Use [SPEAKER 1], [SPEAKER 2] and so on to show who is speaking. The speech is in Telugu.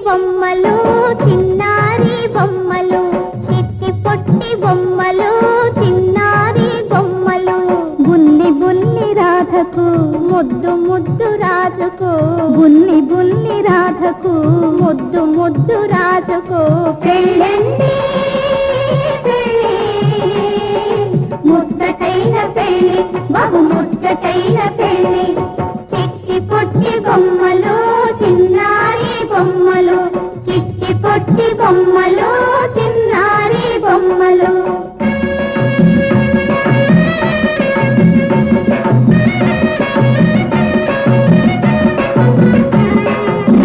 [SPEAKER 1] బొమ్మలు చిన్నారి బొమ్మలు చిట్టి పొట్టి బొమ్మలు చిన్నారి బొమ్మలు బుల్లి బుల్లి రాధకు ముద్దు ముద్దు రాజుకు బుల్లి బుల్లి రాధకు ముద్దు ముద్దు రాజుకు పెళ్ళండి ముద్దటైన పెళ్ళి బహు ముద్దటైన పెళ్ళి చిట్టి పొట్టి బొమ్మలు చిన్నారి బొమ్మలు చిట్టి పొట్టి బొమ్మలు చిన్న